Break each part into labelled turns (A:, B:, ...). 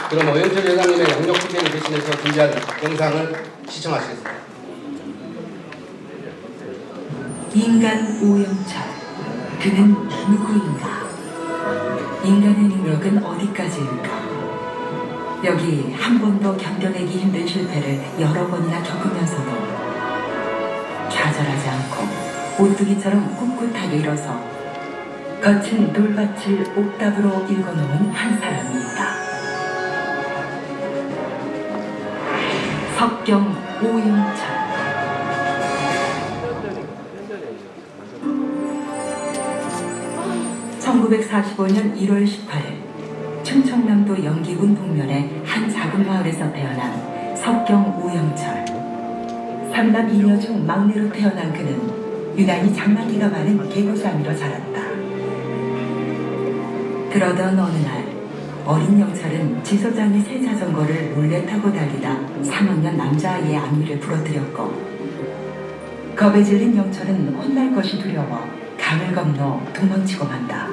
A: 그럼 오영철 여사님의 양력 투쟁을 대신해서 준비한 영상을 시청하시겠습니다.
B: 인간 오영철, 그는 누구인가? 인간의 능력은 어디까지일까? 여기 한 번도 견뎌내기 힘든 실패를 여러 번이나 겪으면서도 좌절하지 않고 오뚜기처럼 꿋꿋하게 일어서 거친 돌밭을 옥답으로 읽어놓은 한 사람이 있다. 석경 오영철. (1945년 1월 18일) 충청남도 영기군 북면의 한 작은 마을에서 태어난 석경 오영철. 3남 2녀 중 막내로 태어난 그는 유난히 장난기가 많은 개구장이로 자랐다. 그러던 어느 날 어린 영철은 지소장의 새 자전거를 몰래 타고 달리다 3학년 남자아이의 앞니를 부러뜨렸고, 겁에 질린 영철은 혼날 것이 두려워 강을 건너 도망치고 만다.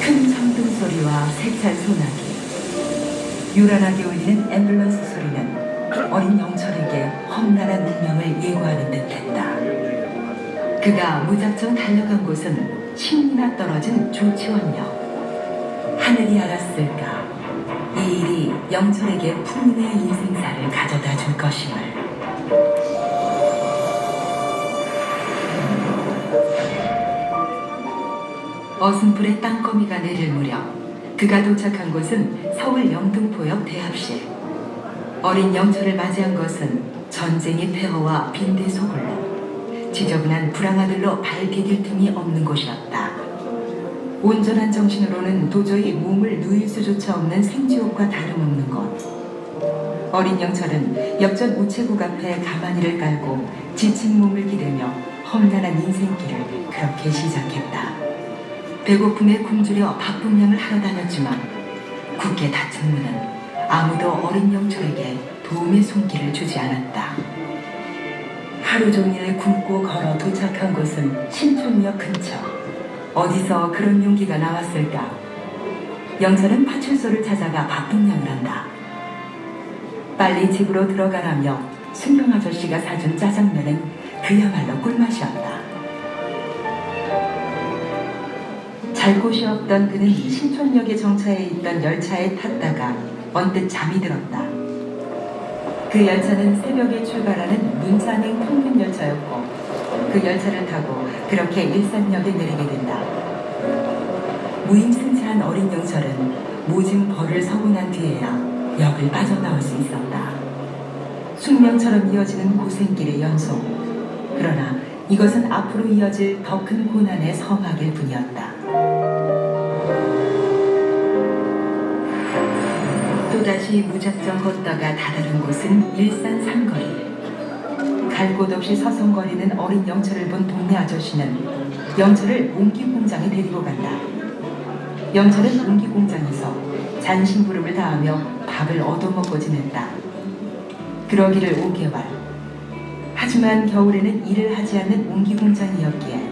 B: 큰 천둥 소리와 세찬 소나기, 요란하게 울리는 앰뷸런스 소리는 어린 영철에게 험난한 운명을 예고하는 듯했다. 그가 무작정 달려간 곳은 10리나 떨어진 조치원역. 하늘이 알았을까? 이 일이 영철에게 풍운의 인생사를 가져다 줄 것임을. 어슴풀에 땅거미가 내릴 무렵 그가 도착한 곳은 서울 영등포역 대합실. 어린 영철을 맞이한 것은 전쟁의 폐허와 빈대 소굴로 지저분한 불황아들로 발 디딜 틈이 없는 곳이었다. 온전한 정신으로는 도저히 몸을 누일 수조차 없는 생지옥과 다름없는 곳. 어린 영철은 엽전 우체국 앞에 가마니를 깔고 지친 몸을 기대며 험난한 인생길을 그렇게 시작했다. 배고픔에 굶주려 밥분량을 하러 다녔지만 굳게 닫힌 문은 아무도 어린 영철에게 도움의 손길을 주지 않았다. 하루 종일 굶고 걸어 도착한 곳은 신촌역 근처. 어디서 그런 용기가 나왔을까? 영철은 파출소를 찾아가 밥분량을 한다. 빨리 집으로 들어가라며 순경 아저씨가 사준 짜장면은 그야말로 꿀맛이었다. 잘 곳이 없던 그는 신촌역에 정차해 있던 열차에 탔다가 언뜻 잠이 들었다. 그 열차는 새벽에 출발하는 문산행 평균 열차였고, 그 열차를 타고 그렇게 일산역에 내리게 된다. 무임승차한 어린 영철은 모진 벌을 서고 난 뒤에야 역을 빠져나올 수 있었다. 숙명처럼 이어지는 고생길의 연속. 그러나 이것은 앞으로 이어질 더 큰 고난의 서막일 뿐이었다. 또다시 무작정 걷다가 다다른 곳은 일산 삼거리. 갈 곳 없이 서성거리는 어린 영철을 본 동네 아저씨는 영철을 옹기공장에 데리고 간다. 영철은 옹기공장에서 잔심부름을 다하며 밥을 얻어먹고 지냈다. 그러기를 5개월. 하지만 겨울에는 일을 하지 않는 옹기공장이었기에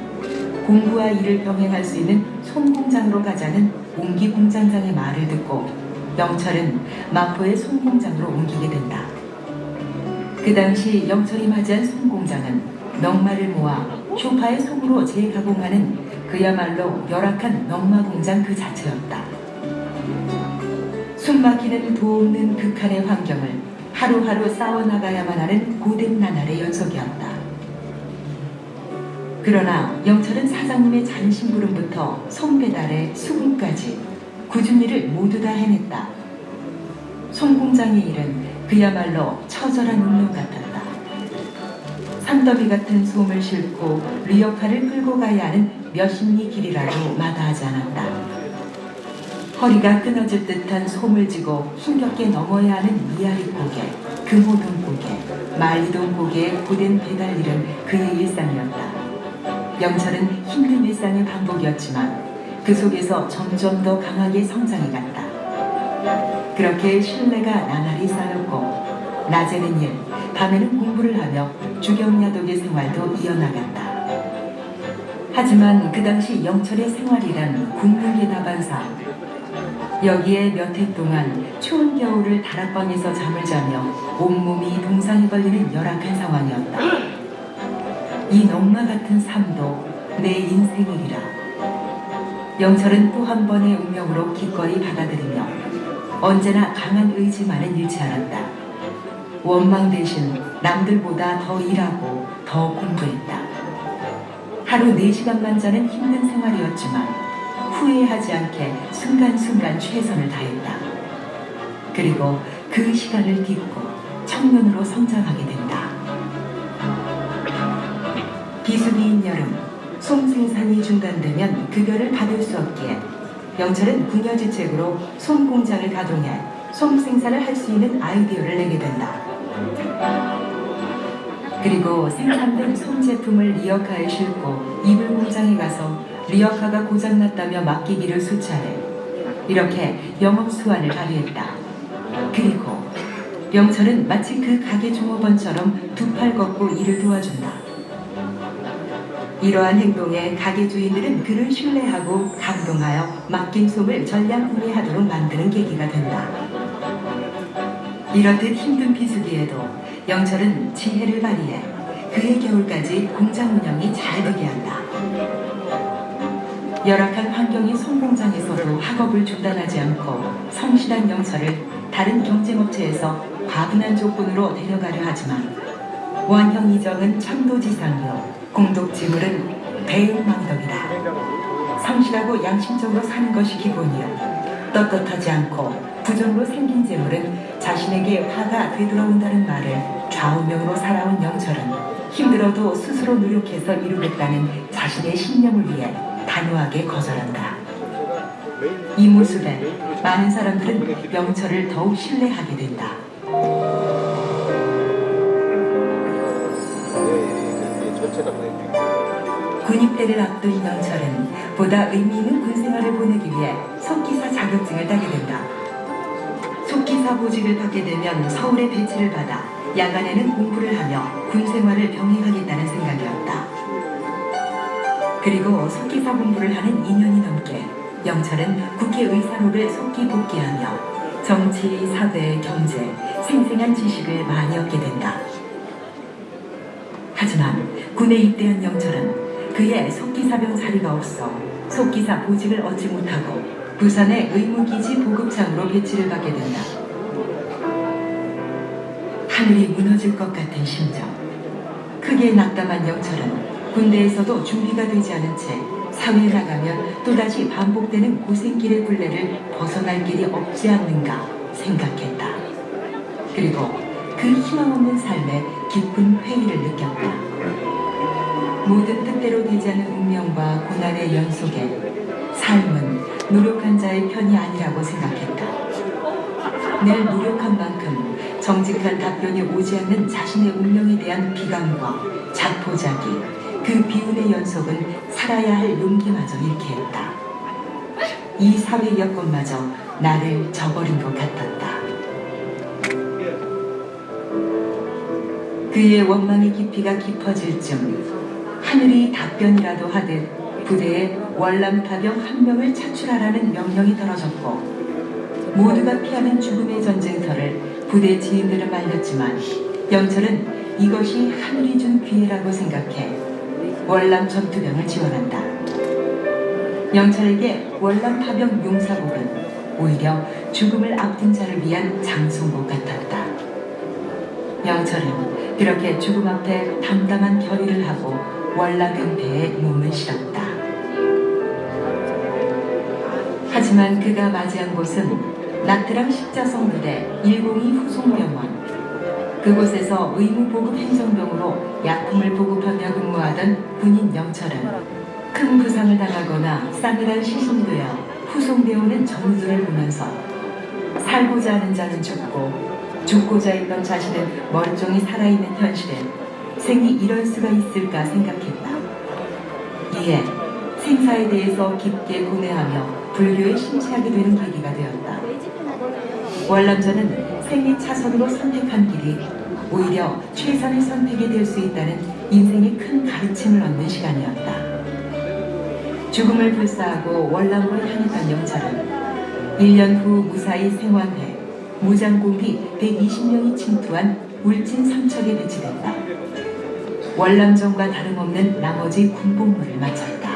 B: 공부와 일을 병행할 수 있는 손공장으로 가자는 옹기공장장의 말을 듣고 영철은 마포의 손공장으로 옮기게 된다. 그 당시 영철이 맞이한 손공장은 넝마를 모아 쇼파의 손으로 재가공하는 그야말로 열악한 넝마공장 그 자체였다. 숨막히는 도 없는 극한의 환경을 하루하루 싸워나가야만 하는 고된 나날의 연속이었다. 그러나 영철은 사장님의 잔심부름부터 손배달에 수금까지 굳은 일을 모두 다 해냈다. 손공장의 일은 그야말로 처절한 운명 같았다. 산더미 같은 솜을 싣고 리어카를 끌고 가야 하는 몇십 리 길이라도 마다하지 않았다. 허리가 끊어질 듯한 솜을 지고 힘겹게 넘어야 하는 미아리 고개, 금호동 고개, 말리동 고개의 고된 배달 일은 그의 일상이었다. 영철은 힘든 일상의 반복이었지만 그 속에서 점점 더 강하게 성장해갔다. 그렇게 신뢰가 나날이 쌓였고 낮에는 일, 밤에는 공부를 하며 주경야독의 생활도 이어나갔다. 하지만 그 당시 영철의 생활이란 굶는 게 다반사. 여기에 몇 해 동안 추운 겨울을 다락방에서 잠을 자며 온몸이 동상에 걸리는 열악한 상황이었다. 이 넉마 같은 삶도 내 인생이리라. 영철은 또 한 번의 운명으로 기꺼이 받아들이며 언제나 강한 의지만은 잃지 않았다. 원망 대신 남들보다 더 일하고 더 공부했다. 하루 4시간만 자는 힘든 생활이었지만 후회하지 않게 순간순간 최선을 다했다. 그리고 그 시간을 딛고 청년으로 성장하게 된다. 비수기인 여름, 솜 생산이 중단되면 급여를 받을 수 없기에 영철은 궁여지책으로 솜 공장을 가동해 솜 생산을 할 수 있는 아이디어를 내게 된다. 그리고 생산된 솜 제품을 리어카에 싣고 이불 공장에 가서 리어카가 고장났다며 맡기기를 수차례. 이렇게 영업 수완을 발휘했다. 그리고 영철은 마치 그 가게 종업원처럼 두 팔 걷고 일을 도와준다. 이러한 행동에 가게 주인들은 그를 신뢰하고 감동하여 맡긴 솜을 전량 구매하도록 만드는 계기가 된다. 이렇듯 힘든 비수기에도 영철은 지혜를 발휘해 그해 겨울까지 공장 운영이 잘 되게 한다. 열악한 환경의 솜 공장에서도 학업을 중단하지 않고 성실한 영철을 다른 경쟁업체에서 과분한 조건으로 데려가려 하지만 원형 이정은 천도지상이요 공덕지물은 배은망덕이다. 성실하고 양심적으로 사는 것이 기본이요 떳떳하지 않고 부정으로 생긴 재물은 자신에게 화가 되돌아온다는 말을 좌우명으로 살아온 영철은 힘들어도 스스로 노력해서 이루겠다는 자신의 신념을 위해 단호하게 거절한다. 이 모습에 많은 사람들은 영철을 더욱 신뢰하게 된다. 군입대를 앞둔 영철은 보다 의미 있는 군생활을 보내기 위해 속기사 자격증을 따게 된다. 속기사 보직을 받게 되면 서울에 배치를 받아 야간에는 공부를 하며 군생활을 병행하겠다는 생각이었다. 그리고 속기사 공부를 하는 2년이 넘게 영철은 국회의사로를 속기 복귀하며 정치, 사회, 경제, 생생한 지식을 많이 얻게 된다. 하지만 군에 입대한 영철은 그의 속기사병 자리가 없어 속기사 보직을 얻지 못하고 부산의 의무기지 보급장으로 배치를 받게 된다. 하늘이 무너질 것 같은 심정. 크게 낙담한 영철은 군대에서도 준비가 되지 않은 채 사회에 나가면 또다시 반복되는 고생길의 굴레를 벗어날 길이 없지 않는가 생각했다. 그리고 그 희망 없는 삶에 깊은 회의를 느꼈다. 모든 뜻대로 되지 않은 운명과 고난의 연속에 삶은 노력한 자의 편이 아니라고 생각했다. 늘 노력한 만큼 정직한 답변이 오지 않는 자신의 운명에 대한 비관과 자포자기, 그 비운의 연속은 살아야 할 용기마저 잃게 했다. 이 사회 여건마저 나를 저버린 것 같았다. 그의 원망의 깊이가 깊어질 쯤 하늘이 답변이라도 하듯 부대에 월남파병 1명을 차출하라는 명령이 떨어졌고 모두가 피하는 죽음의 전쟁터를 부대 지인들은 말렸지만 영철은 이것이 하늘이 준 기회라고 생각해 월남 전투병을 지원한다. 영철에게 월남파병 용사복은 오히려 죽음을 앞둔 자를 위한 장송복 같았다. 영철은 그렇게 죽음 앞에 담담한 결의를 하고 월남병폐에 몸을 실었다. 하지만 그가 맞이한 곳은 나트랑 십자성 부대 102 후송병원. 그곳에서 의무보급 행정병으로 약품을 보급하며 근무하던 군인 영철은 큰 부상을 당하거나 싸늘한 시신되어 후송되어오는 전우들을 보면서 살고자 하는 자는 죽고자 했던 자신은 멀쩡히 살아있는 현실에 생이 이럴 수가 있을까 생각했다. 이에 생사에 대해서 깊게 고뇌하며 불교에 심취하게 되는 계기가 되었다. 월남전은 생리 차선으로 선택한 길이 오히려 최선의 선택이 될 수 있다는 인생의 큰 가르침을 얻는 시간이었다. 죽음을 불사하고 월남으로 향했던 영철은 1년 후 무사히 생환해 무장공비 120명이 침투한 울진 삼척에 배치됐다. 월남전과 다름없는 나머지 군복무를 마쳤다.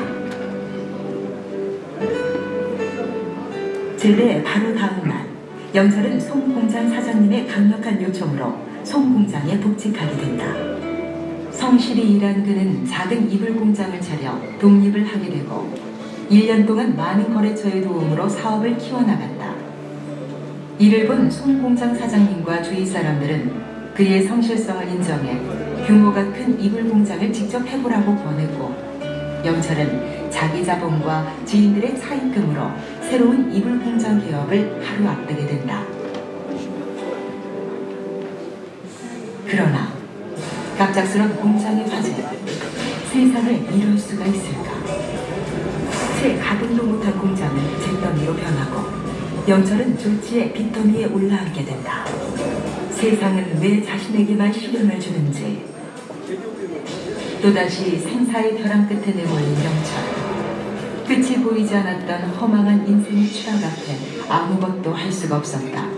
B: 제대 바로 다음 날 영철은 송공장 사장님의 강력한 요청으로 송공장에 복직하게 된다. 성실히 일한 그는 작은 이불 공장을 차려 독립을 하게 되고 1년 동안 많은 거래처의 도움으로 사업을 키워나갔다. 이를 본 송공장 사장님과 주위 사람들은 그의 성실성을 인정해 규모가 큰 이불 공장을 직접 해보라고 권했고 영철은 자기 자본과 지인들의 차입금으로 새로운 이불 공장 개업을 하루 앞두게 된다. 그러나 갑작스런 공장의 화재, 세상을 이룰 수가 있을까? 채 가동도 못한 공장은 잿더미로 변하고 영철은 졸지에 빚더미에 올라앉게 된다. 세상은 왜 자신에게만 시련을 주는지. 또다시 생사의 벼랑 끝에 내몰린 영철. 끝이 보이지 않았던 허망한 인생의 추락 앞에 아무것도 할 수가 없었다.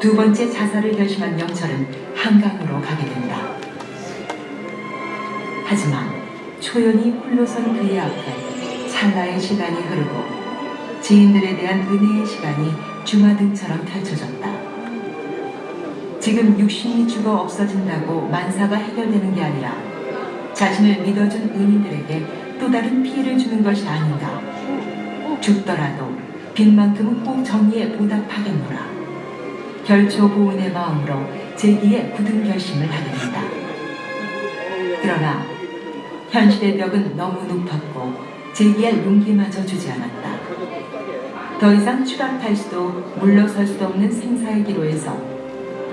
B: 두 번째 자살을 결심한 영철은 한강으로 가게 된다. 하지만 초연히 홀로 선 그의 앞에 찰나의 시간이 흐르고 지인들에 대한 은혜의 시간이 주마등처럼 펼쳐졌다. 지금 육신이 죽어 없어진다고 만사가 해결되는 게 아니라 자신을 믿어준 은인들에게 또 다른 피해를 주는 것이 아닌가. 죽더라도 빚만큼은 꼭 정의에 보답하겠노라. 결초고운의 마음으로 재기에 굳은 결심을 하게 된다. 그러나 현실의 벽은 너무 높았고 재기할 용기마저 주지 않았다. 더 이상 추락할 수도 물러설 수도 없는 생사의 기로에서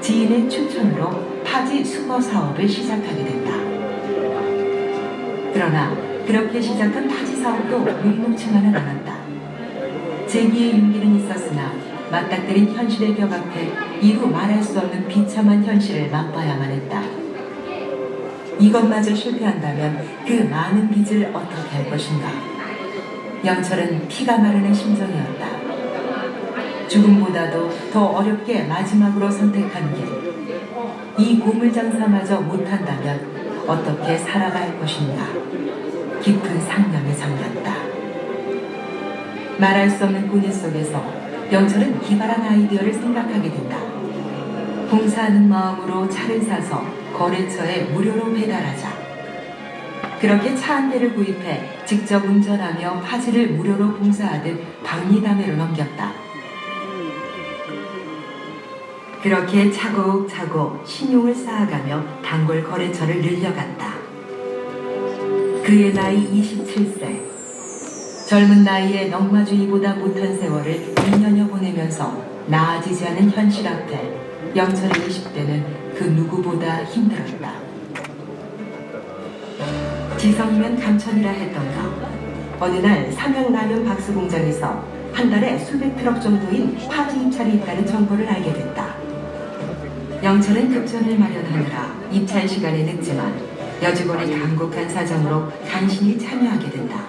B: 지인의 추천으로 파지 수거 사업을 시작하게 된다. 그러나 그렇게 시작한 파지 사업도 녹록치만은 않았다. 재기의 용기는 있었으나 맞닥뜨린 현실의 벽 앞에 이루 말할 수 없는 비참한 현실을 맛봐야만 했다. 이것마저 실패한다면 그 많은 빚을 어떻게 할 것인가. 영철은 피가 마르는 심정이었다. 죽음보다도 더 어렵게 마지막으로 선택한 길. 이 고물장사마저 못한다면 어떻게 살아갈 것인가. 깊은 상념에 잠겼다. 말할 수 없는 고뇌 속에서 영철은 기발한 아이디어를 생각하게 된다. 봉사하는 마음으로 차를 사서 거래처에 무료로 배달하자. 그렇게 차 한 대를 구입해 직접 운전하며 파지를 무료로 봉사하듯 박리담회로 넘겼다. 그렇게 차곡차곡 신용을 쌓아가며 단골 거래처를 늘려갔다. 그의 나이 27세. 젊은 나이에 넉마주의보다 못한 세월을 2년여 보내면서 나아지지 않은 현실 앞에 영철의 20대는 그 누구보다 힘들었다. 지성이면 감천이라 했던가. 어느 날 삼양라면 박스 공장에서 한 달에 수백 트럭 정도인 파지 입찰이 있다는 정보를 알게 됐다. 영철은 급전을 마련하느라 입찰 시간이 늦지만 여직원의 간곡한 사정으로 간신히 참여하게 된다.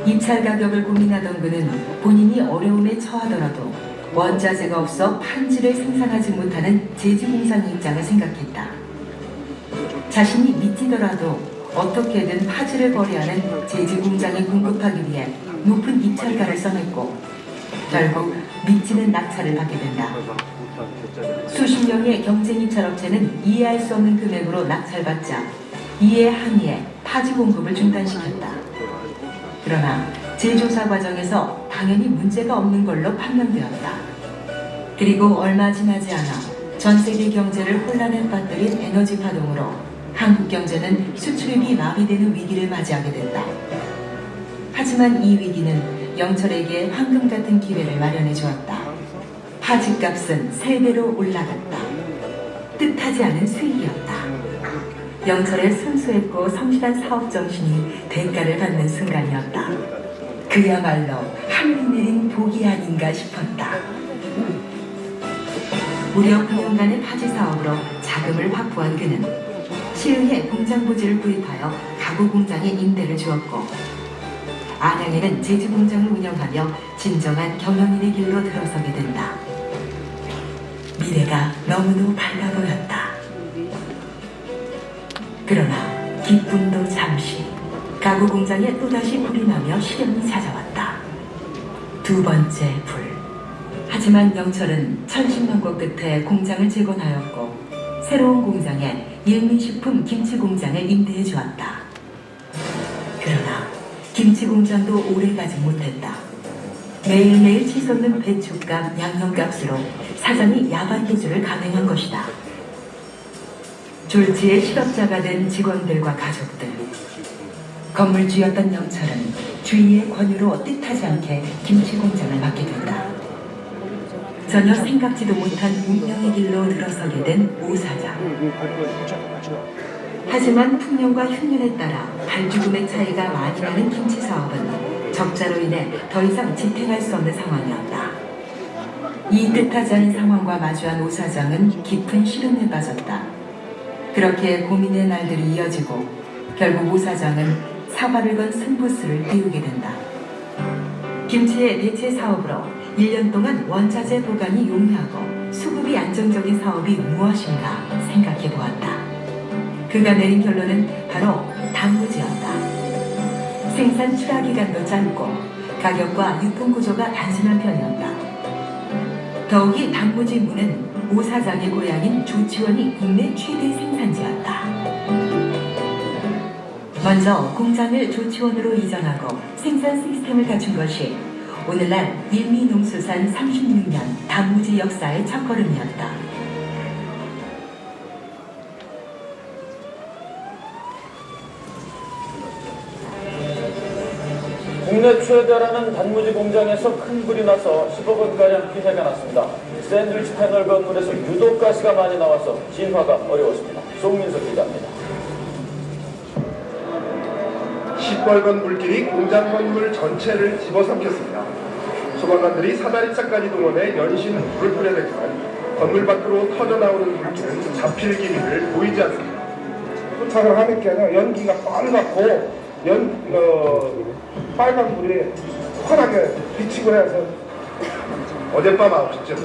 B: 입찰 가격을 고민하던 그는 본인이 어려움에 처하더라도 원자재가 없어 판지를 생산하지 못하는 제지공장의 입장을 생각했다. 자신이 미치더라도 어떻게든 파지를 거래하는 제지공장에 공급하기 위해 높은 입찰가를 써냈고 결국 미치는 낙찰을 받게 된다. 수십 명의 경쟁 입찰업체는 이해할 수 없는 금액으로 낙찰받자 이에 항의해 파지 공급을 중단시켰다. 그러나 재조사 과정에서 당연히 문제가 없는 걸로 판명되었다. 그리고 얼마 지나지 않아 전 세계 경제를 혼란에 빠뜨린 에너지 파동으로 한국 경제는 수출입이 마비되는 위기를 맞이하게 됐다. 하지만 이 위기는 영철에게 황금 같은 기회를 마련해 주었다. 파지값은 3배로 올라갔다. 뜻하지 않은 수익이었다. 영철의 순수했고 성실한 사업 정신이 대가를 받는 순간이었다. 그야말로 하늘이 내린 복이 아닌가 싶었다. 무려 9년간의 파지 사업으로 자금을 확보한 그는 시흥에 공장 부지를 구입하여 가구 공장에 임대를 주었고 안양에는 제주 공장을 운영하며 진정한 경영인의 길로 들어서게 된다. 미래가 너무도 밝아 보였다. 그러나 기쁨도 잠시. 가구 공장에 또다시 불이 나며 시련이 찾아왔다. 두 번째 불. 하지만 영철은 천신만고 끝에 공장을 재건하였고 새로운 공장에 일민식품 김치공장을 임대해 주었다. 그러나 김치공장도 오래가지 못했다. 매일매일 치솟는 배춧값, 양념값으로 사장이 야반도주를 감행한 것이다. 졸지에 실업자가 된 직원들과 가족들. 건물주였던 영철은 주인의 권유로 뜻하지 않게 김치공장을 맡게 된다. 전혀 생각지도 못한 운명의 길로 들어서게 된 오 사장. 하지만 풍년과 흉년에 따라 발주금의 차이가 많이 나는 김치 사업은 적자로 인해 더 이상 지탱할 수 없는 상황이었다. 이 뜻하지 않은 상황과 마주한 오 사장은 깊은 시름에 빠졌다. 그렇게 고민의 날들이 이어지고 결국 오 사장은 사활을 건 승부수를 띄우게 된다. 김치의 대체 사업으로 1년 동안 원자재 보관이 용이하고 수급이 안정적인 사업이 무엇인가 생각해 보았다. 그가 내린 결론은 바로 단무지였다. 생산 출하 기간도 짧고 가격과 유통 구조가 단순한 편이었다. 더욱이 단무지 무는 오 사장의 고향인 조치원이 국내 최대 생산지였다. 먼저 공장을 조치원으로 이전하고 생산 시스템을 갖춘 것이 오늘날 일미농수산 36년 단무지 역사의 첫걸음이었다.
C: 국내 최대라는 단무지 공장에서 큰 불이 나서 10억 원가량 피해가 났습니다. 샌드위치 패널 건물에서 유독 가스가 많이 나와서 진화가 어려웠습니다. 송민석 기자입니다.
D: 시뻘건 불길이 공장 건물 전체를 집어삼켰습니다. 소방관들이 사다리차까지 동원해 연신 불을 뿌려댔지만 건물 밖으로 터져나오는 불길은 잡힐 기미를 보이지 않습니다.
E: 포착을 하니까 연기가 빨갛고 빨간 불이 환하게 비치고 해서
D: 어젯밤 9시쯤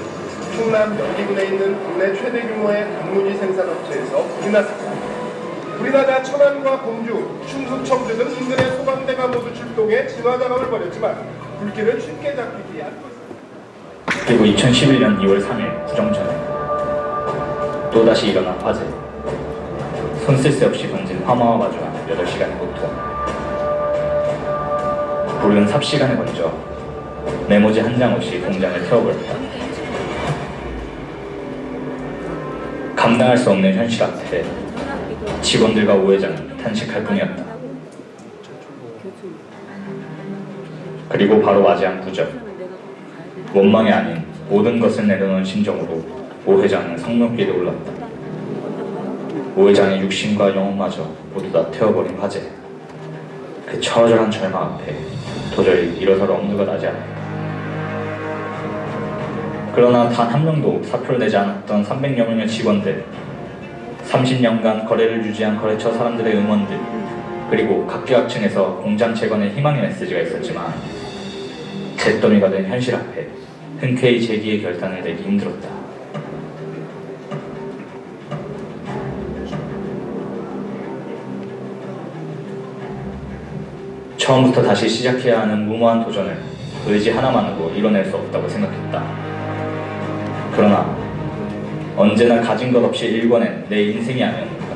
D: 충남 연기군에 있는 국내 최대 규모의 단무지 생산업체에서 불이 났습니다. 불이 나자 천안과 공주, 충북 청주 등 인근의 소방대가 모두 출동해 진화 작업을 벌였지만 불길을 쉽게 잡히지 않고 있습니다.
F: 그리고 2011년 2월 3일 구정 전에 또다시 일어난 화재. 손쓸 새 없이 던진 화마와 마주한 8시간의 고통. 불은 삽시간에 걸쳐 메모지 한 장 없이 공장을 태워버렸다. 감당할 수 없는 현실 앞에 직원들과 오 회장은 탄식할 뿐이었다. 그리고 바로 맞이한 구정. 원망이 아닌 모든 것을 내려놓은 심정으로 오 회장은 성명길에 올랐다. 오 회장의 육신과 영혼마저 모두 다 태워버린 화재. 그 처절한 절망 앞에 도저히 일어설 엄두가 나지 않았다. 그러나 단 한 명도 사표를 내지 않았던 300여 명의 직원들, 30년간 거래를 유지한 거래처 사람들의 응원들, 그리고 각계각층에서 공장 재건의 희망의 메시지가 있었지만 잿더미가 된 현실 앞에 흔쾌히 재기의 결단을 내기 힘들었다. 처음부터 다시 시작해야 하는 무모한 도전을 의지 하나만으로 이뤄낼 수 없다고 생각했다. 그러나 언제나 가진 것 없이 일궈낸 내 인생이 아니었는가.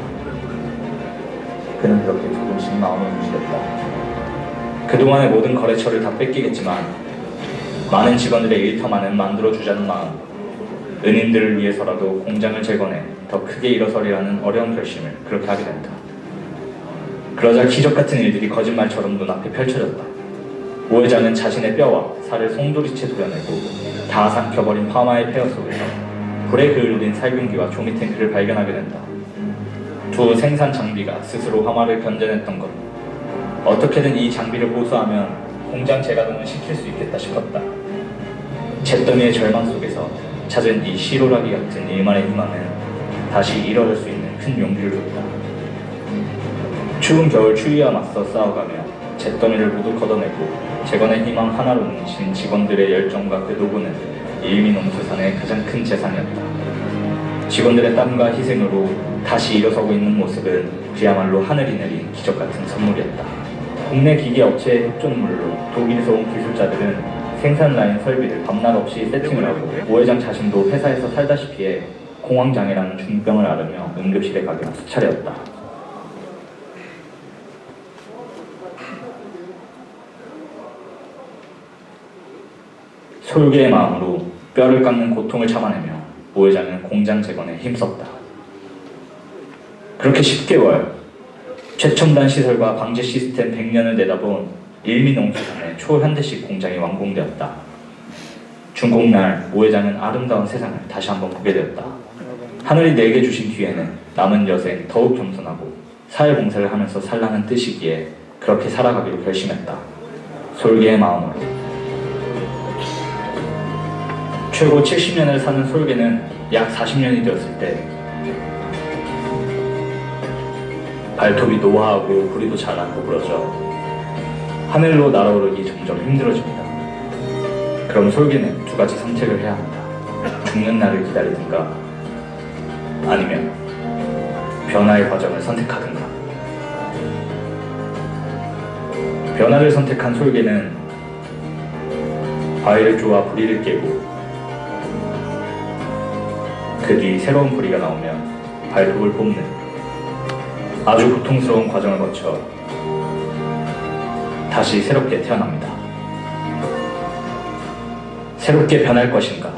F: 그는 그렇게 조금씩 마음을 움직였다. 그동안의 모든 거래처를 다 뺏기겠지만 많은 직원들의 일터만은 만들어주자는 마음, 은인들을 위해서라도 공장을 재건해 더 크게 일어서리라는 어려운 결심을 그렇게 하게 된다. 그러자 기적 같은 일들이 거짓말처럼 눈앞에 펼쳐졌다. 오 회장은 자신의 뼈와 살을 송두리째 도려내고 다 삼켜버린 파마의 폐허 속에서 불에 그을린 살균기와 종이 탱크를 발견하게 된다. 두 생산 장비가 스스로 화마를 견뎌냈던 것. 어떻게든 이 장비를 보수하면 공장 재가동을 시킬 수 있겠다 싶었다. 잿더미의 절망 속에서 찾은 이 시로라기 같은 일만의 희망은 다시 일어설 수 있는 큰 용기를 줬다. 추운 겨울 추위와 맞서 싸워가며 잿더미를 모두 걷어내고 재건의 희망 하나로 뭉친 직원들의 열정과 그 도구는 일미농수산의 가장 큰 재산이었다. 직원들의 땀과 희생으로 다시 일어서고 있는 모습은 그야말로 하늘이 내린 기적 같은 선물이었다. 국내 기계업체의 협조물로 독일에서 온 기술자들은 생산 라인 설비를 밤낮 없이 세팅을 하고 오 회장 자신도 회사에서 살다시피 해 공황장애라는 중병을 앓으며 응급실에 가기가 수차례였다. 솔개의 마음으로 뼈를 깎는 고통을 참아내며 오 회장은 공장 재건에 힘썼다. 그렇게 10개월 최첨단 시설과 방제 시스템 100년을 내다본 일미농수산의 초현대식 공장이 완공되었다. 준공날 오 회장은 아름다운 세상을 다시 한번 보게 되었다. 하늘이 내게 주신 뒤에는 남은 여생 더욱 겸손하고 사회봉사를 하면서 살라는 뜻이기에 그렇게 살아가기로 결심했다. 솔개의 마음으로. 최고 70년을 사는 솔개는 약 40년이 되었을 때 발톱이 노화하고 부리도 자라고 부러져 하늘로 날아오르기 점점 힘들어집니다. 그럼 솔개는 두 가지 선택을 해야 한다. 죽는 날을 기다리든가 아니면 변화의 과정을 선택하든가. 변화를 선택한 솔개는 바위를 쪼아 부리를 깨고 그 뒤 새로운 부리가 나오면 발톱을 뽑는 아주 고통스러운 과정을 거쳐 다시 새롭게 태어납니다. 새롭게 변할 것인가?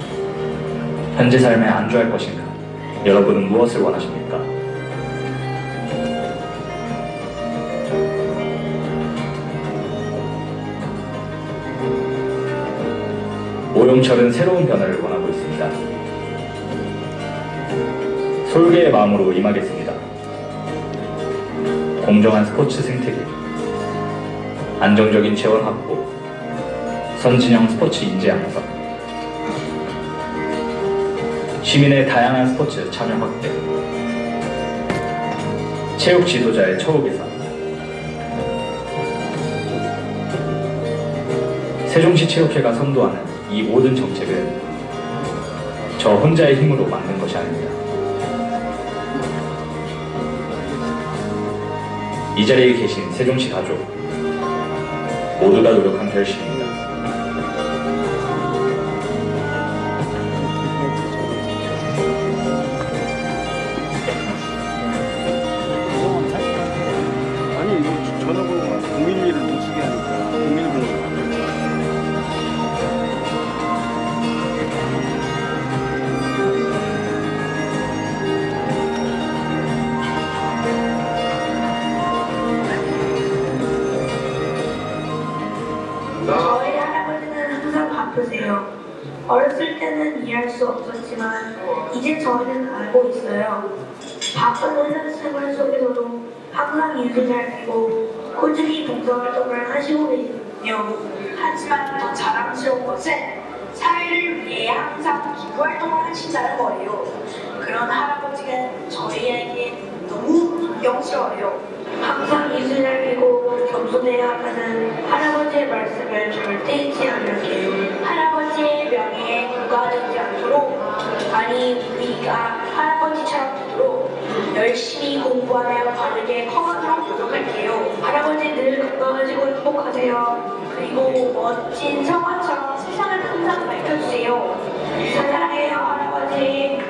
F: 현재 삶에 안주할 것인가? 여러분은 무엇을 원하십니까? 오영철은 새로운 변화를 원하고 있습니다. 솔개의 마음으로 임하겠습니다. 공정한 스포츠 생태계, 안정적인 재원 확보, 선진형 스포츠 인재 양성, 시민의 다양한 스포츠 참여 확대, 체육 지도자의 처우 개선, 세종시 체육회가 선도하는 이 모든 정책은 저 혼자의 힘으로 만든 것이 아닙니다. 이 자리에 계신 세종시 가족 모두가 노력한 결실입니다.
G: 아니 이거 전화번호가 국민일을 못 쓰게 하니까 국민번호가 안 돼.
H: 저희 할아버지는 항상 바쁘세요. 어렸을 때는 이해할 수 없었지만 이제 저희는 알고 있어요. 바쁜 회사 생활 속에서도 항상 일을 잘 피고 꾸준히 봉사활동을 하시고 계시거든요.
I: 하지만 더 자랑스러운 것은 사회를 위해 항상 기부활동을 하신다는 거예요. 그런 할아버지는 저희에게 너무 존경스러워요.
H: 항상 일을 잘 피고 겸손해야 한다는 할아버지의 말씀을 절대 잊지 않을게요.
I: 할아버지의 명예에 부과되지 않도록, 아니 우리가 할아버지처럼 되도록 열심히 공부하며 바르게 커가도록 노력할게요.
H: 할아버지 늘 건강하시고 행복하세요.
I: 그리고 멋진 성화처럼 세상을 항상 밝혀주세요.
H: 사랑해요 할아버지.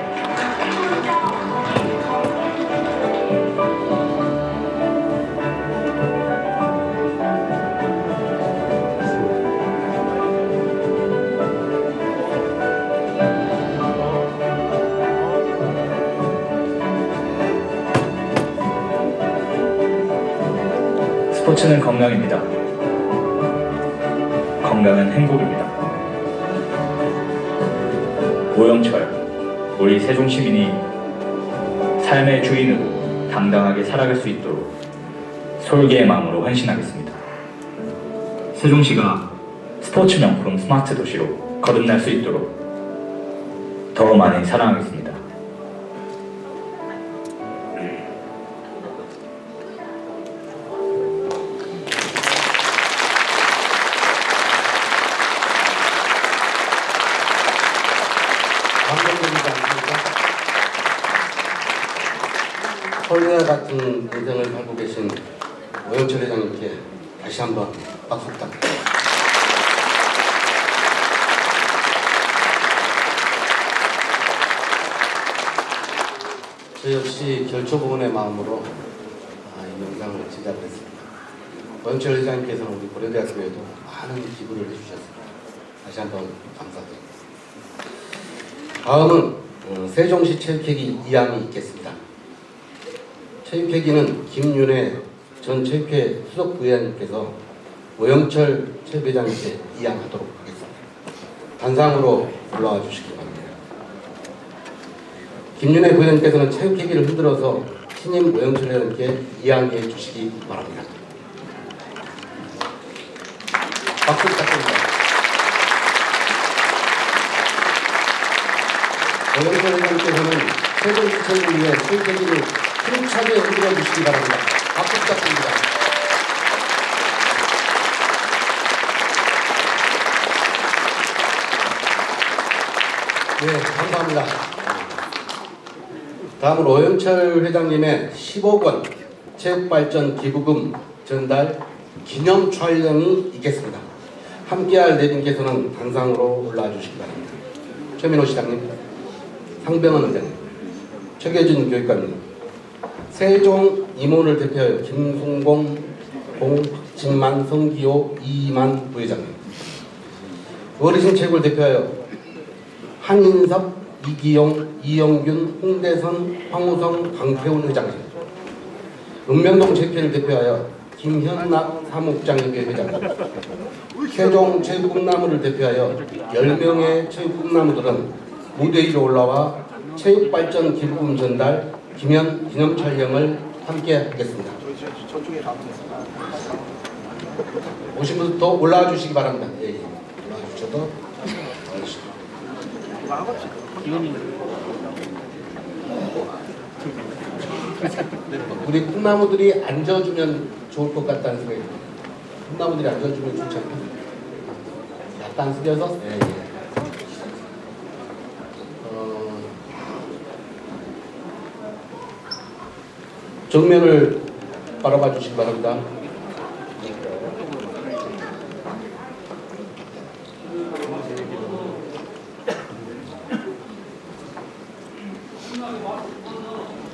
F: 스포츠는 건강입니다. 건강은 행복입니다. 오영철, 우리 세종 시민이 삶의 주인으로 당당하게 살아갈 수 있도록 솔개의 마음으로 헌신하겠습니다. 세종시가 스포츠 명품 스마트 도시로 거듭날 수 있도록 더 많이 사랑하겠습니다.
A: 감동적이지 않습니까? 헐레와 같은 인생을 살고 계신 오영철 회장님께 다시 한번 박수 부탁드립니다. 저 역시 결초부원의 마음으로 이 영상을 제작했습니다. 오영철 회장님께서는 우리 고려대학교에도 많은 기부를 해주셨습니다. 다시 한번 감사드립니다. 다음은 세종시 체육회기 이양이 있겠습니다. 체육회기는 김윤혜 전 체육회 수석 부회장님께서 오영철 체육회장님께 이양하도록 하겠습니다. 단상으로 올라와 주시기 바랍니다. 김윤혜 부회장님께서는 체육회기를 흔들어서 신임 오영철 회장님께 이양해 주시기 바랍니다. 박수 부탁드립니다. 오영철 회장님께서는 세종시 체육을 위해 체육회기를 힘차게 흔들어 주시기 바랍니다. 박수 부탁드립니다. 네, 감사합니다. 다음으로 오영철 회장님의 10억 원 체육발전 기부금 전달 기념 촬영이 있겠습니다. 함께할 내빈께서는 단상으로 올라와 주시기 바랍니다. 최민호 시장님, 상병헌 의장님, 최계준 교육감님, 세종 임원을 대표하여 김송공, 봉진만, 성기호, 이만 부회장님, 어르신 체육을 대표하여 한인섭, 이기용, 이영균, 홍대선, 황우성, 강태훈 회장님, 읍면동 체육회를 대표하여 김현락 사무국장협회 회장님, 세종 체육꿈나무를 대표하여 10명의 체육꿈나무들은 무대 위로 올라와 체육발전 기부금 전달 기념 촬영을 함께 하겠습니다. 오신 분부터 올라와 주시기 바랍니다. 예, 예. 올라와 주셔도 우리 꿈나무들이 앉아주면 좋을 것 같다는 생각이 듭니다. 꿈나무들이 앉아주면 좋지 않겠습니까? 약간 숙여서 예, 예. 정면을 바라봐 주시기 바랍니다.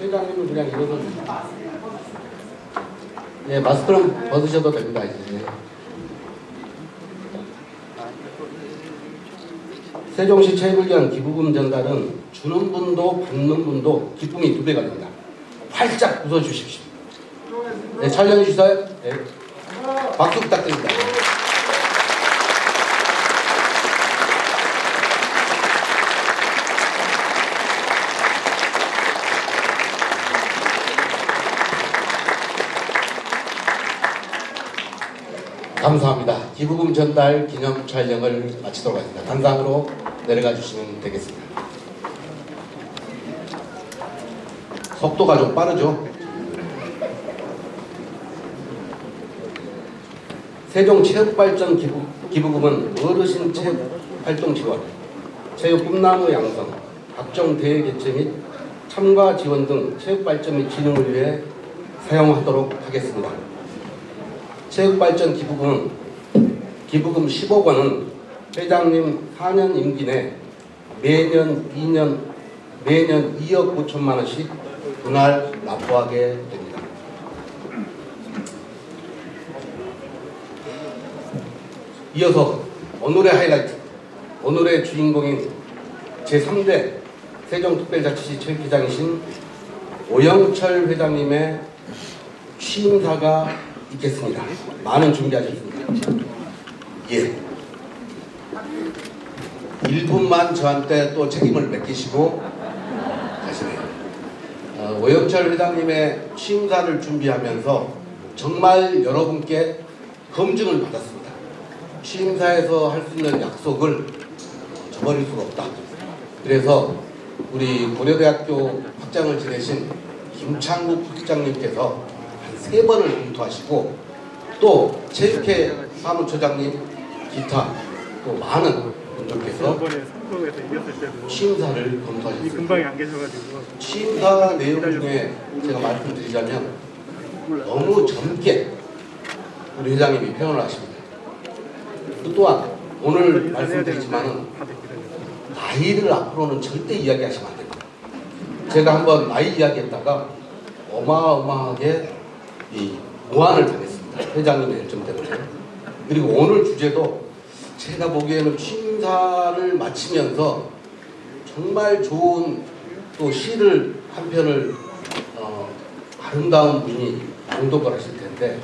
A: 회장님은 그냥 이거는 네, 마스크는 벗으셔도 됩니다. 이제. 세종시 체육을 위한 기부금 전달은 주는 분도 받는 분도 기쁨이 2배가 됩니다. 활짝 웃어주십시오. 네, 촬영해 주세요. 네. 박수 부탁드립니다. 감사합니다. 기부금 전달 기념 촬영을 마치도록 하겠습니다. 단상으로 내려가 주시면 되겠습니다. 속도가 좀 빠르죠? 세종 체육발전 기부금은 어르신 체육활동 지원, 체육 꿈나무 양성, 각종 대회 개최 및 참가 지원 등 체육발전 및 진흥을 위해 사용하도록 하겠습니다. 체육발전 기부금은 기부금 10억 원은 회장님 4년 임기 내 매년 2억 5천만 원씩 분할 납부하게 됩니다. 이어서 오늘의 하이라이트, 오늘의 주인공인 제3대 세종특별자치시 체육회장이신 오영철 회장님의 취임사가 있겠습니다. 많은 준비하셨습니다. 예. 1분만 저한테 또 책임을 맡기시고 가시네요. 오영철 회장님의 취임사를 준비하면서 정말 여러분께 검증을 받았습니다. 취임사에서 할 수 있는 약속을 저버릴 수가 없다. 그래서 우리 고려대학교 학장을 지내신 김창국 학장님께서 한 3번을 검토하시고 또 체육회 사무처장님 기타 또 많은 분들께서
G: 이번에 선거에서 이겼을 때도
A: 취임사를
G: 이
A: 검토하셨습니다.
G: 근방에 안 계셔가지고
A: 취임사 내용 중에 제가 말씀드리자면 너무 젊게 우리 회장님이 표현을 하십니다. 또 또한 오늘 말씀드리지만은 나이를 앞으로는 절대 이야기하시면 안 됩니다. 제가 한번 나이 이야기했다가 어마어마하게 이 무안을 당했습니다. 회장님의 일정 때문에. 그리고 오늘 주제도 제가 보기에는 취임사를 마치면서 정말 좋은 또 시를 한 편을 아름다운 분이 봉독을 하실 텐데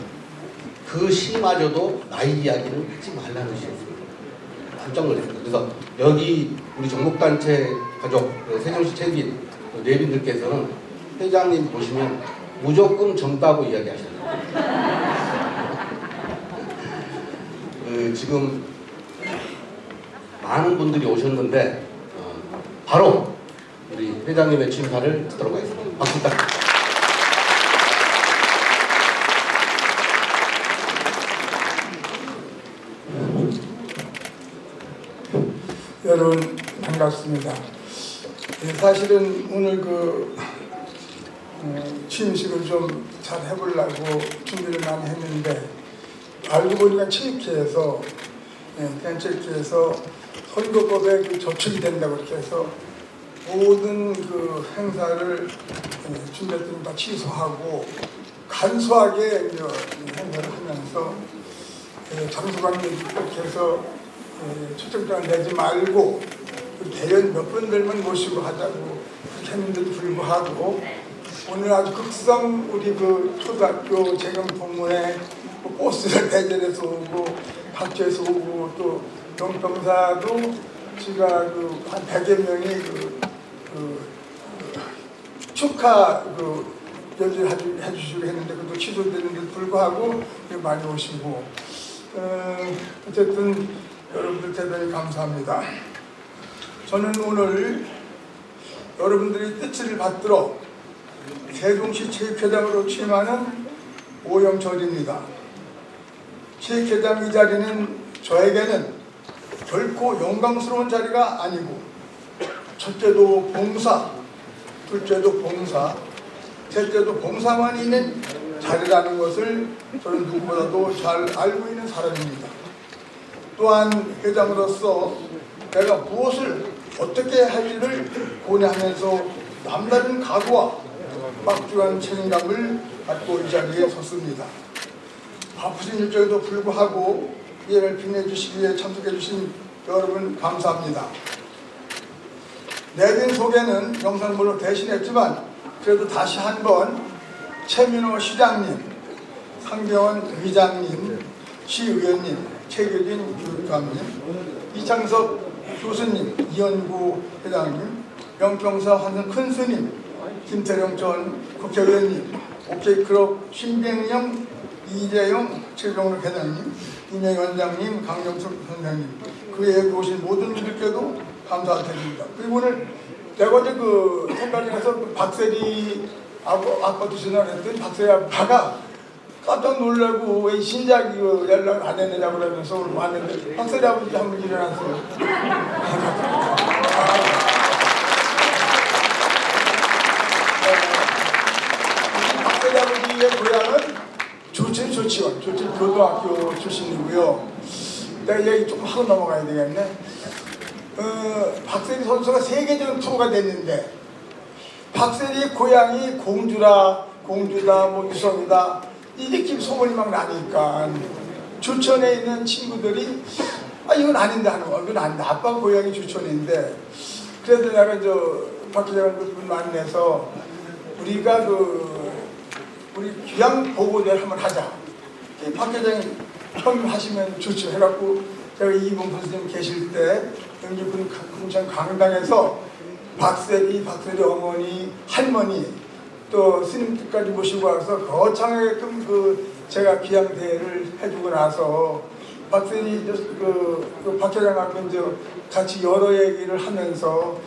A: 그 시마저도 나이 이야기는 하지 말라는 시였습니다. 깜짝 놀랐습니다. 그래서 여기 우리 종목단체 가족 세종시 책임 내빈들께서는 회장님 보시면 무조건 젊다고 이야기하셨어요. 지금 많은 분들이 오셨는데 바로 우리 회장님의 취임사를 듣도록 하겠습니다. 박수 부탁드립니다.
J: 여러분 반갑습니다. 사실은 오늘 취임식을 좀 잘 해보려고 준비를 많이 했는데 알고 보니까 체육회에서 선거법에 저촉이 된다고 이렇게 해서 모든 행사를 준비했던 다 취소하고 간소하게 행사를 하면서 장소관리께서 초청장을 내지 말고 대연 몇 분들만 모시고 하자고 그렇게 했는데도 불구하고 오늘 아주 극성 우리 초등학교 재경 본문에 버스를 대전에서 오고 박주에서 오고 또 영평사도 제가 한 100여 명이 축하 연주를 해주시고 했는데 그것도 취소되는데도 불구하고 많이 오시고 어쨌든 여러분들 대단히 감사합니다. 저는 오늘 여러분들이 뜻을 받들어 세종시 체육회장으로 취임하는 오영철입니다. 체육회장 이 자리는 저에게는 결코 영광스러운 자리가 아니고 첫째도 봉사, 둘째도 봉사, 셋째도 봉사만 있는 자리라는 것을 저는 누구보다도 잘 알고 있는 사람입니다. 또한 회장으로서 내가 무엇을 어떻게 할지를 고뇌하면서 남다른 각오와 막중한 책임감을 갖고 이 자리에 섰습니다. 바쁘신 일정에도 불구하고 이해를 빛내주시기에 참석해주신 여러분 감사합니다. 내빈 소개는 영상물로 대신했지만 그래도 다시 한번 최민호 시장님, 상병원 의장님, 시의원님, 최규진 교육감님, 이창섭 교수님, 이현구 회장님, 영평사 환승 큰스님, 김태령 전 국회의원님, 옥제이클럽 신병영, 이재용 최종록 회장님, 이명 원장님, 강영숙 선생님, 그 외에 오신 모든 분들께도 감사드립니다. 그리고 오늘 내가 어제 생각이 나서 박세리 아빠도 전화를 했더니 박세리 아빠가 깜짝 놀라고 왜 신작이 연락 안 했느냐고 그러면서 오늘 왔는데 박세리 아버지 한번 일어나세요. 박세리 아버지의 고향은 조천 조치원, 조천 고등학교 출신이고요. 내가 얘기 조금 하고 넘어가야 되겠네. 박세리 선수가 세계적인 프로가 됐는데 박세리의 고향이 공주다 뭐 유성이다 이 느낌 소문이 막 나니까 주천에 있는 친구들이 이건 아닌데 하는 거야. 이건 아닌데 아빠 고향이 주천인데 그래도 내가 박 회장을 분 만나서 우리가 우리 귀향 보고대를 한번 하자. 박 회장이 협의하시면 좋죠 해갖고 제가 이봉 선생님 계실 때 여기 군청 강당에서 박세리 어머니, 할머니 또 스님들까지 모시고 와서 거창하게끔 제가 귀향 대회를 해주고 나서 박세리 박 회장하고 같이 여러 얘기를 하면서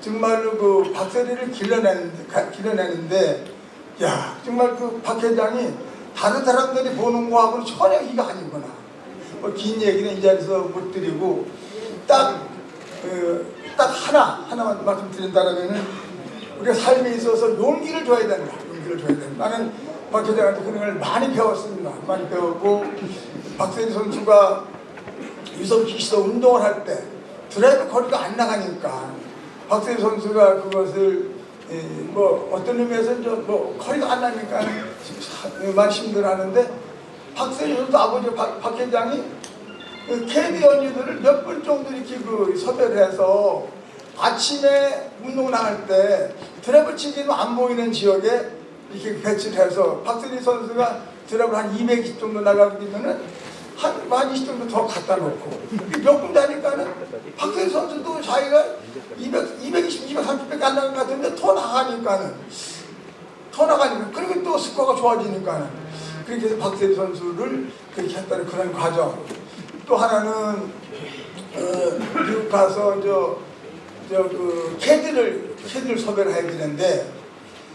J: 정말로 박세리를 길러내는데 야 정말 박 회장이 다른 사람들이 보는 거하고는 전혀 이가 아니구나. 긴 얘기는 이 자리에서 못 드리고 딱 딱 하나만 말씀드린다면은 우리가 삶에 있어서 용기를 줘야 된다. 용기를 줘야 된다. 나는 박 회장한테 그런 걸 많이 배웠습니다. 많이 배웠고 박세리 선수가 유성식 씨도 운동을 할 때 드라이브 거리가 안 나가니까 박세리 선수가 그것을 뭐 어떤 의미에서 뭐 거리가 안 나니까 많이 힘들어하는데 박세리 선수 아버지 박 회장이 캐디 언니들을 몇 분 정도 이렇게 섭외를 해서 아침에 운동 나갈 때 드라이브 치기는 안 보이는 지역에 이렇게 배치를 해서 박세리 선수가 드라이브를 한 220 정도 나가면은 한 20 정도 더 갖다 놓고 몇 분 다니까는 박세리 선수도 자기가 220, 230밖에 안 나간 것 같은데 더 나가니까 그리고 또 스코어가 좋아지니까는 그렇게 해서 박세리 선수를 그렇게 했다는 그런 과정. 또 하나는 미국 가서 그 캐디를 섭외를 해야 되는데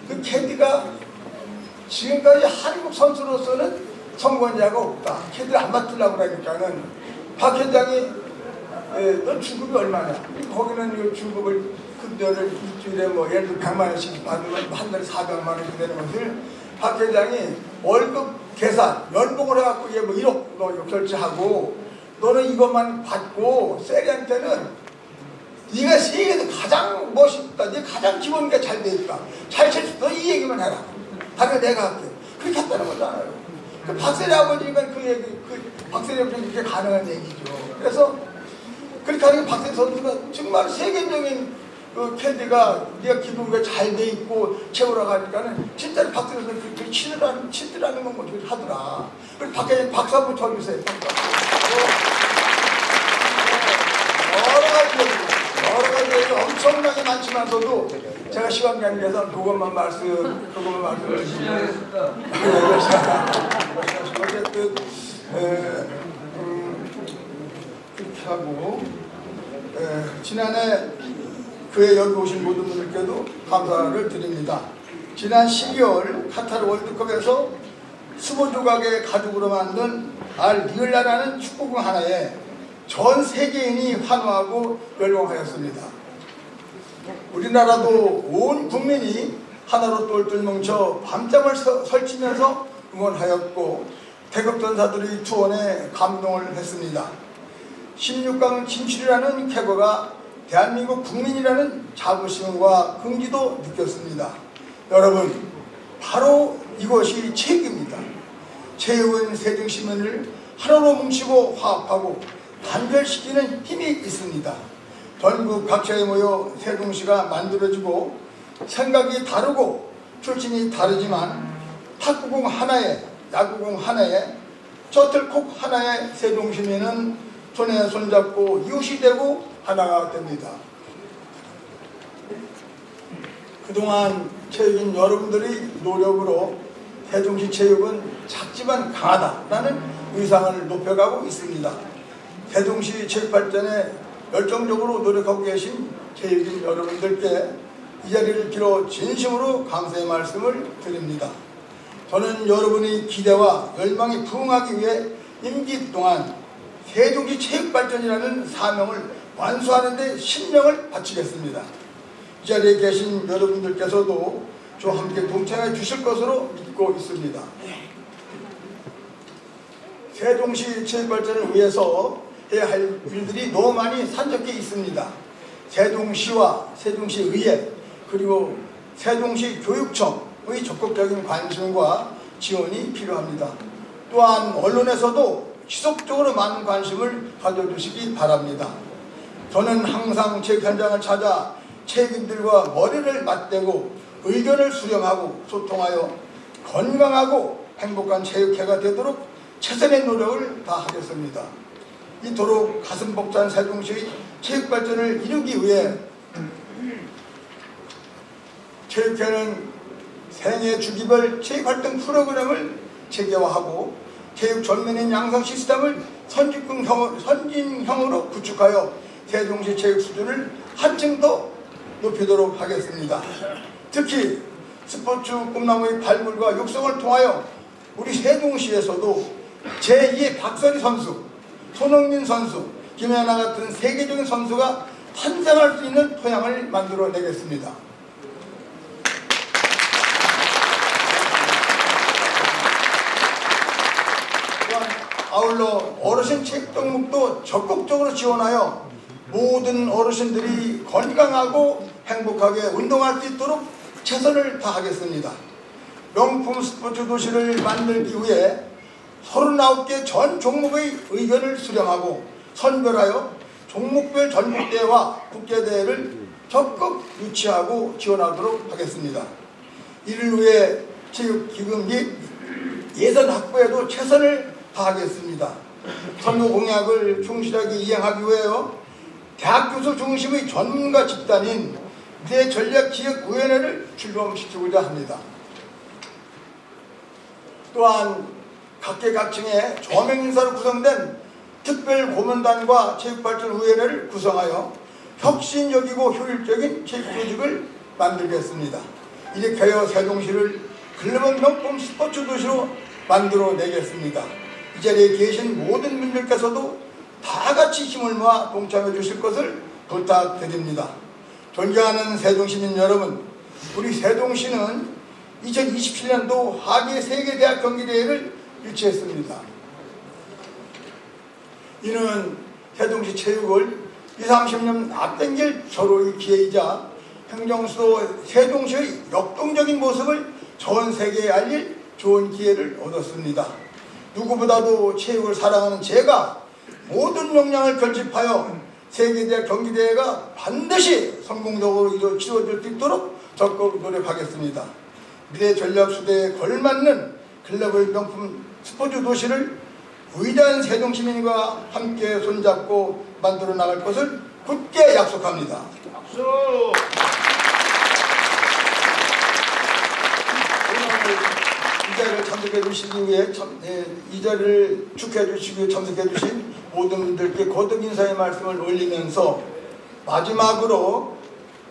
J: 그 캐디가 지금까지 한국 선수로서는 성공자가 없다. 캐디를 안 맡으려고 그러니까는 박 회장이 너 주급이 얼마냐? 거기는 주급을 급여를 일주일에 뭐 예를 들어 100만 원씩 받으면 한 달에 400만 원씩 되는 것을 박 회장이 월급 계산 연봉을 해갖고 뭐 1억 너 결제하고 너는 이것만 받고 세리한테는 네가 세계에서 가장 멋있다. 네가 가장 기본기가 잘 돼 있다. 잘 칠 수 있다. 이 얘기만 해라. 다음에 내가 할게. 그렇게 했다는 거잖아요. 그 박세리 아버지가 박세리 아버지가 그렇게 가능한 얘기죠. 그래서 그렇게 하니까 박세리 선수가 정말 세계적인 그 캐디가 네가 기본기가 잘 돼 있고 채우라고 하니까는 진짜로 박세리 선수가 그렇게 치더라는 건 어떻게 하더라. 그래서 박수 한번 쳐주세요. 여러 가지 얘기 엄청나게 많지만서도 제가 시간 관계에서 그것만 말씀드리시고 어쨌든 그렇게 하고 지난해 그에 여기 오신 모든 분들께도 감사를 드립니다. 지난 12월 카타르 월드컵에서 25조각의 가죽으로 만든 리을라라는 축구공 하나에 전 세계인이 환호하고 열광하였습니다. 우리나라도 온 국민이 하나로 똘똘 뭉쳐 밤잠을 설치면서 응원하였고 태극전사들의 투혼에 감동을 했습니다. 16강 진출이라는 쾌거가 대한민국 국민이라는 자부심과 긍지도 느꼈습니다. 여러분, 바로 이것이 체육입니다. 체육은 세종시민을 하나로 뭉치고 화합하고 단결시키는 힘이 있습니다. 전국 각처에 모여 세종시가 만들어지고 생각이 다르고 출신이 다르지만 탁구공 하나에 야구공 하나에 셔틀콕 하나에 세종시민은 손에 손잡고 이웃이 되고 하나가 됩니다. 그동안 체육인 여러분들의 노력으로 세종시 체육은 작지만 강하다라는 의상을 높여가고 있습니다. 세종시 체육 발전에 열정적으로 노력하고 계신 체육인 여러분들께 이 자리를 빌어 진심으로 감사의 말씀을 드립니다. 저는 여러분의 기대와 열망에 부응하기 위해 임기 동안 세종시 체육 발전이라는 사명을 완수하는 데 신명을 바치겠습니다. 이 자리에 계신 여러분들께서도 저와 함께 동참해 주실 것으로 믿고 있습니다. 세종시 체육 발전을 위해서 해야 할 일들이 너무 많이 산적해 있습니다. 세종시와 세종시의회 그리고 세종시 교육청의 적극적인 관심과 지원이 필요합니다. 또한 언론에서도 지속적으로 많은 관심을 가져주시기 바랍니다. 저는 항상 체육 현장을 찾아 체육인들과 머리를 맞대고 의견을 수렴하고 소통하여 건강하고 행복한 체육회가 되도록 최선의 노력을 다하겠습니다. 이토록 가슴 벅찬 세종시의 체육 발전을 이루기 위해 체육회는 생애 주기별 체육활동 프로그램을 체계화하고 체육 전면인 양성 시스템을 선진형으로 구축하여 세종시 체육 수준을 한층 더 높이도록 하겠습니다. 특히 스포츠 꿈나무의 발굴과 육성을 통하여 우리 세종시에서도 제2의 박서리 선수, 손흥민 선수, 김연아 같은 세계적인 선수가 환생할 수 있는 토양을 만들어내겠습니다. 또한 아울러 어르신 책 등록도 적극적으로 지원하여 모든 어르신들이 건강하고 행복하게 운동할 수 있도록 최선을 다하겠습니다. 명품 스포츠 도시를 만들기 위해 39개 전 종목의 의견을 수렴하고 선별하여 종목별 전국대회와 국제대회를 적극 유치하고 지원하도록 하겠습니다. 이를 위해 체육기금 및 예산 확보에도 최선을 다하겠습니다. 선거 공약을 충실하게 이행하기 위하여 대학 교수 중심의 전문가 집단인 미래전략기획위원회를 출범시키고자 합니다. 또한 각계각층의 저명인사로 구성된 특별고문단과 체육발전위원회를 구성하여 혁신적이고 효율적인 체육조직을 만들겠습니다. 이렇게 하여 세종시를 글로벌 명품 스포츠 도시로 만들어내겠습니다. 이 자리에 계신 모든 분들께서도 다 같이 힘을 모아 동참해 주실 것을 부탁드립니다. 존경하는 세종시민 여러분, 우리 세종시는 2027년도 하계 세계대학 경기대회를 유치했습니다. 이는 세종시 체육을 20, 30년 앞당길 절호의 기회이자 행정수도 세종시의 역동적인 모습을 전 세계에 알릴 좋은 기회를 얻었습니다. 누구보다도 체육을 사랑하는 제가 모든 역량을 결집하여 세계대학 경기대회가 반드시 성공적으로 치러질 수 있도록 적극 노력하겠습니다. 미래 전략 수대에 걸맞는 글로벌 명품 스포츠 도시를 위대한 세종시민과 함께 손잡고 만들어 나갈 것을 굳게 약속합니다. 박수! 이 자리를 참석해 주시기 위해 이 자리를 축하해 주시기 위해 참석해 주신 모든 분들께 거듭 인사의 말씀을 올리면서 마지막으로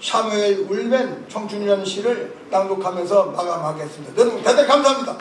J: 샤무엘 울벤 청춘이라는 시를 낭독하면서 마감하겠습니다. 여러분 대단히 감사합니다.